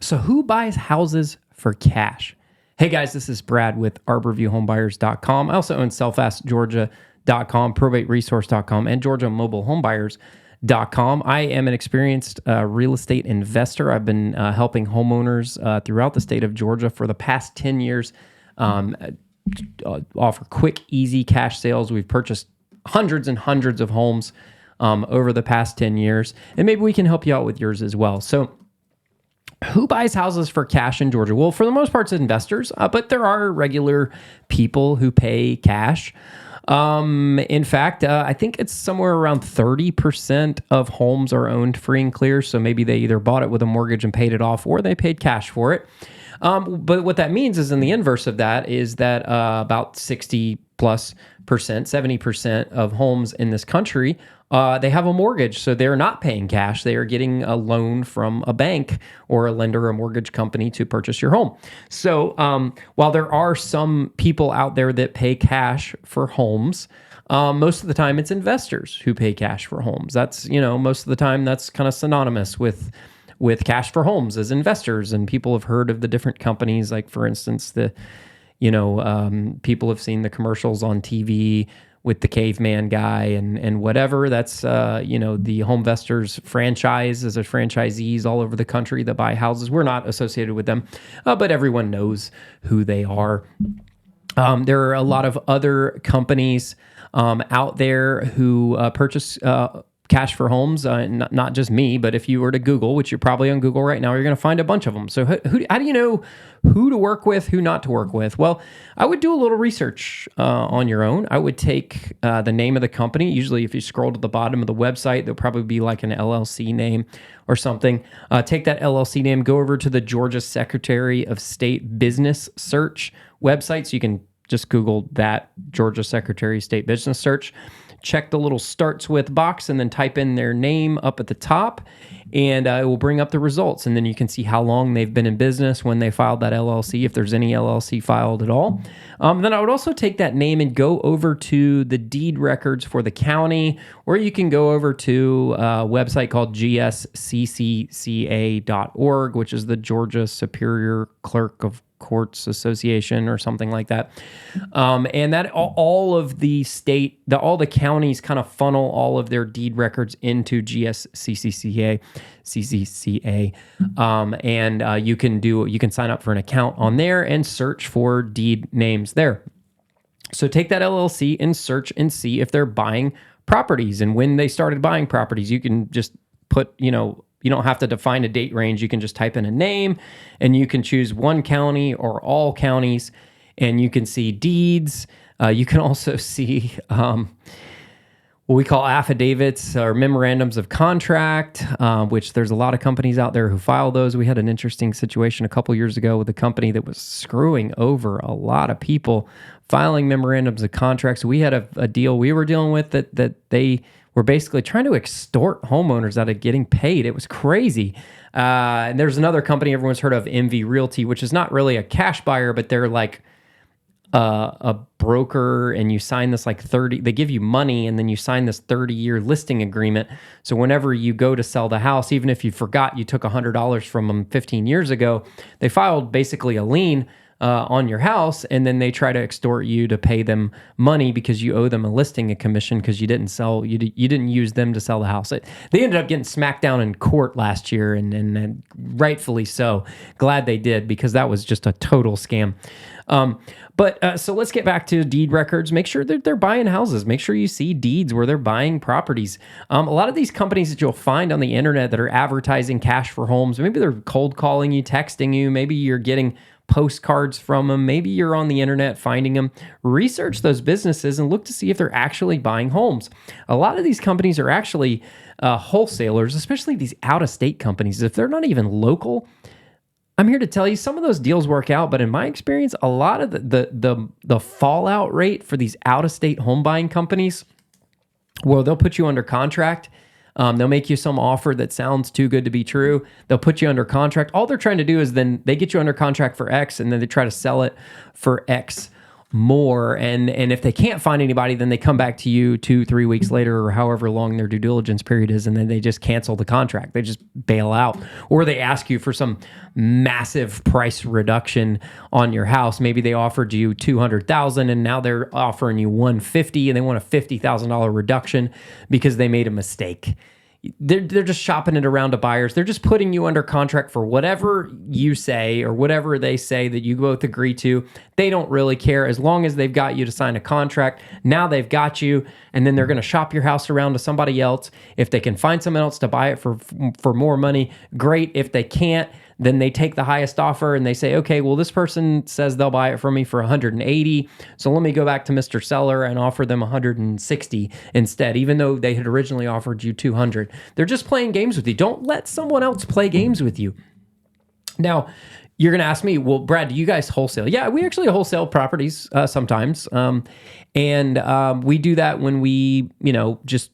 So who buys houses for cash? Hey guys, this is Brad with arborviewhomebuyers.com. I also own selfaskgeorgia.com, probateresource.com, and georgiamobilehomebuyers.com. I am an experienced real estate investor. I've been helping homeowners throughout the state of Georgia for the past 10 years, offer quick, easy cash sales. We've purchased hundreds and hundreds of homes over the past 10 years, and maybe we can help you out with yours as well. So who buys houses for cash in Georgia? Well, for the most part, it's investors, but there are regular people who pay cash. In fact, I think it's somewhere around 30% of homes are owned free and clear. So maybe they either bought it with a mortgage and paid it off, or they paid cash for it. But what that means is, in the inverse of that, is that about 60 plus percent, 70% of homes in this country, they have a mortgage. So they're not paying cash. They are getting a loan from a bank or a lender or a mortgage company to purchase your home. So while there are some people out there that pay cash for homes, most of the time it's investors who pay cash for homes. That's, most of the time that's kind of synonymous with cash for homes as investors. And people have heard of the different companies, like, for instance, people have seen the commercials on TV with the caveman guy and whatever. That's, the Homevestors franchise as a franchisees all over the country that buy houses. We're not associated with them, but everyone knows who they are. There are a lot of other companies out there who purchase cash for homes, not just me, but if you were to Google, which you're probably on Google right now, you're going to find a bunch of them. So how do you know who to work with, who not to work with? Well, I would do a little research on your own. I would take the name of the company. Usually if you scroll to the bottom of the website, there'll probably be like an LLC name or something. Take that LLC name, go over to the Georgia Secretary of State Business Search website. So you can just Google that, Georgia Secretary of State Business Search. Check the little starts with box and then type in their name up at the top, and it will bring up the results. And then you can see how long they've been in business, when they filed that LLC, if there's any LLC filed at all. Then I would also take that name and go over to the deed records for the county, or you can go over to a website called gsccca.org, which is the Georgia Superior Clerk of Courts Association or something like that. And that all of the counties kind of funnel all of their deed records into GSCCCA. And you can sign up for an account on there and search for deed names there. So take that LLC and search and see if they're buying properties and when they started buying properties. You can just put, you don't have to define a date range. You can just type in a name, and you can choose one county or all counties, and you can see deeds. You can also see what we call affidavits or memorandums of contract, which there's a lot of companies out there who file those. We had an interesting situation a couple years ago with a company that was screwing over a lot of people filing memorandums of contracts. We had a deal we were dealing with that they were basically trying to extort homeowners out of getting paid. It was crazy. And there's another company everyone's heard of, MV Realty, which is not really a cash buyer, but they're like a broker, and you sign this they give you money, and then you sign this 30-year listing agreement. So whenever you go to sell the house, even if you forgot you took $100 from them 15 years ago, they filed basically a lien on your house, and then they try to extort you to pay them money because you owe them a listing commission because you didn't use them to sell the house. They ended up getting smacked down in court last year, and rightfully so. Glad they did, because that was just a total scam. So let's get back to deed records. Make sure that they're buying houses. Make sure you see deeds where they're buying properties. A lot of these companies that you'll find on the internet that are advertising cash for homes, maybe they're cold calling you, texting you, maybe you're getting postcards from them, maybe you're on the internet finding them. Research those businesses and look to see if they're actually buying homes. A lot of these companies are actually wholesalers, especially these out-of-state companies. If they're not even local, I'm here to tell you some of those deals work out, but in my experience, a lot of the fallout rate for these out-of-state home buying companies, well, they'll put you under contract. They'll make you some offer that sounds too good to be true. They'll put you under contract. All they're trying to do is then they get you under contract for X, and then they try to sell it for X more. And if they can't find anybody, then they come back to you 2-3 weeks later or however long their due diligence period is, and then they just cancel the contract. They just bail out, or they ask you for some massive price reduction on your house. Maybe they offered you $200,000 and now they're offering you $150,000 and they want a $50,000 reduction because they made a mistake. They're just shopping it around to buyers. They're just putting you under contract for whatever you say or whatever they say that you both agree to. They don't really care as long as they've got you to sign a contract. Now they've got you, and then they're going to shop your house around to somebody else. If they can find someone else to buy it for more money, great. If they can't, then they take the highest offer and they say, okay, well, this person says they'll buy it from me for 180. So let me go back to Mr. Seller and offer them 160 instead, even though they had originally offered you 200. They're just playing games with you. Don't let someone else play games with you. Now, you're going to ask me, well, Brad, do you guys wholesale? Yeah, we actually wholesale properties sometimes. And we do that when we, just,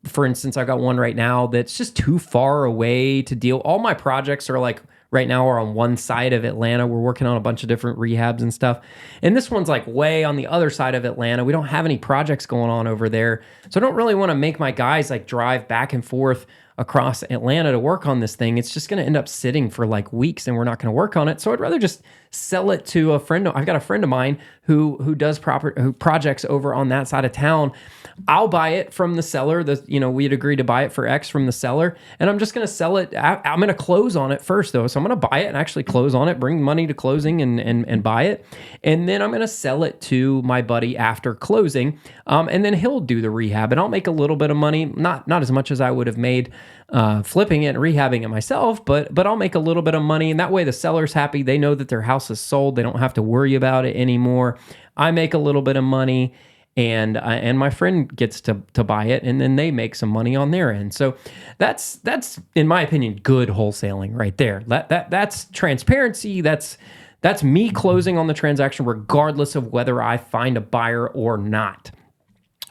for instance, I got one right now that's just too far away to deal. All my projects are right now are on one side of Atlanta. We're working on a bunch of different rehabs and stuff. And this one's way on the other side of Atlanta. We don't have any projects going on over there. So I don't really want to make my guys drive back and forth across Atlanta to work on this thing. It's just going to end up sitting for weeks and we're not going to work on it. So I'd rather just sell it to a friend. I've got a friend of mine who does projects over on that side of town. I'll buy it from the seller. We'd agree to buy it for X from the seller, and I'm just going to sell it. I'm going to close on it first, though. So I'm going to buy it and actually close on it, bring money to closing and buy it. And then I'm going to sell it to my buddy after closing. And then he'll do the rehab, and I'll make a little bit of money, not as much as I would have made flipping it and rehabbing it myself, but I'll make a little bit of money. And that way the seller's happy. They know that their house is sold. They don't have to worry about it anymore. I make a little bit of money, and my friend gets to buy it, and then they make some money on their end. So that's in my opinion good wholesaling right there. That's transparency. That's me closing on the transaction regardless of whether I find a buyer or not.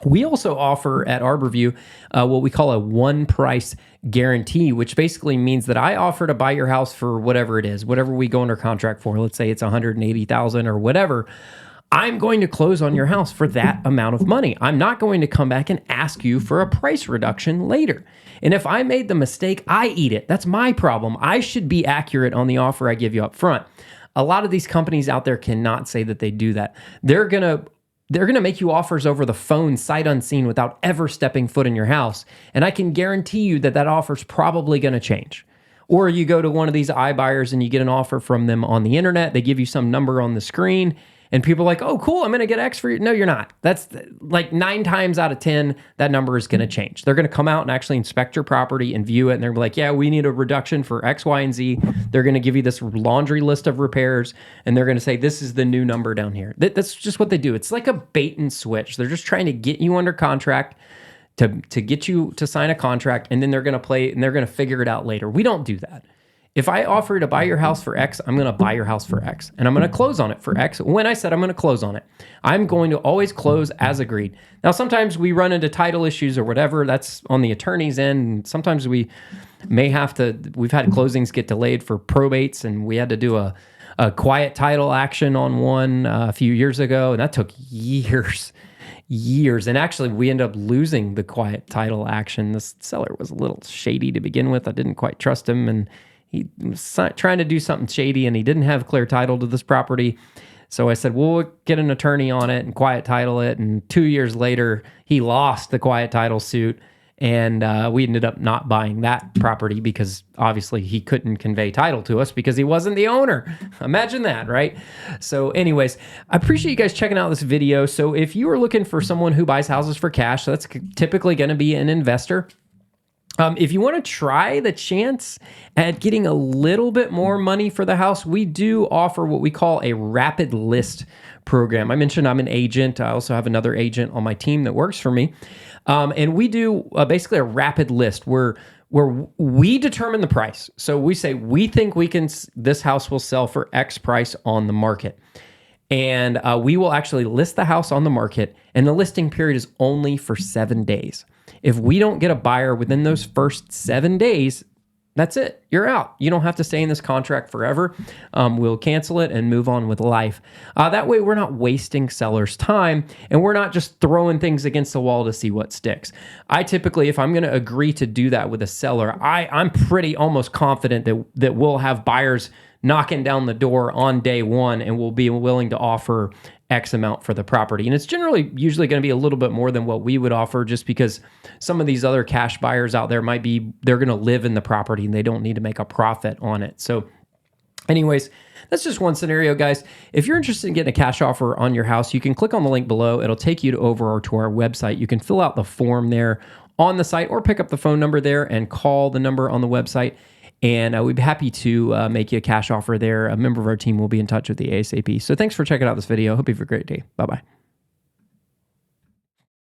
We also offer at Arborview what we call a one price guarantee, which basically means that I offer to buy your house for whatever it is, whatever we go under contract for. Let's say it's $180,000 or whatever. I'm going to close on your house for that amount of money. I'm not going to come back and ask you for a price reduction later. And if I made the mistake, I eat it. That's my problem. I should be accurate on the offer I give you up front. A lot of these companies out there cannot say that they do that. They're going to make you offers over the phone, sight unseen, without ever stepping foot in your house. And I can guarantee you that offer's probably going to change. Or you go to one of these iBuyers and you get an offer from them on the internet. They give you some number on the screen. And people are like, oh, cool, I'm going to get X for you. No, you're not. That's 9 times out of 10, that number is going to change. They're going to come out and actually inspect your property and view it. And they're like, yeah, we need a reduction for X, Y, and Z. They're going to give you this laundry list of repairs. And they're going to say, this is the new number down here. That's just what they do. It's like a bait and switch. They're just trying to get you under contract to get you to sign a contract. And then they're going to play and they're going to figure it out later. We don't do that. If I offer to buy your house for X, I'm going to buy your house for X. And I'm going to close on it for X. When I said I'm going to close on it, I'm going to always close as agreed. Now, sometimes we run into title issues or whatever. That's on the attorney's end. Sometimes we may have to, we've had closings get delayed for probates, and we had to do a quiet title action on one a few years ago. And that took years. And actually, we ended up losing the quiet title action. The seller was a little shady to begin with. I didn't quite trust him, and he was trying to do something shady, and he didn't have clear title to this property. So I said, well, we'll get an attorney on it and quiet title it. And 2 years later, he lost the quiet title suit. And we ended up not buying that property because obviously he couldn't convey title to us because he wasn't the owner. Imagine that, right? So anyways, I appreciate you guys checking out this video. So if you are looking for someone who buys houses for cash, so that's typically going to be an investor. If you want to try the chance at getting a little bit more money for the house, we do offer what we call a rapid list program. I mentioned I'm an agent. I also have another agent on my team that works for me. And we do basically a rapid list where we determine the price. So we say, we think this house will sell for X price on the market. And we will actually list the house on the market, and the listing period is only for 7 days. If we don't get a buyer within those first 7 days, That's it. You're out. You don't have to stay in this contract forever. We'll cancel it and move on with life. That way, we're not wasting sellers' time and we're not just throwing things against the wall to see what sticks. I typically, if I'm going to agree to do that with a seller, I'm pretty almost confident that we'll have buyers knocking down the door on day one and we'll be willing to offer X amount for the property. And it's usually going to be a little bit more than what we would offer, just because some of these other cash buyers out there they're going to live in the property and they don't need to make a profit on it. So anyways, that's just one scenario, guys. If you're interested in getting a cash offer on your house, you can click on the link below. It'll take you over to our website. You can fill out the form there on the site or pick up the phone number there and call the number on the website. And we'd be happy to make you a cash offer there. A member of our team will be in touch with the ASAP. So thanks for checking out this video. Hope you have a great day. Bye-bye.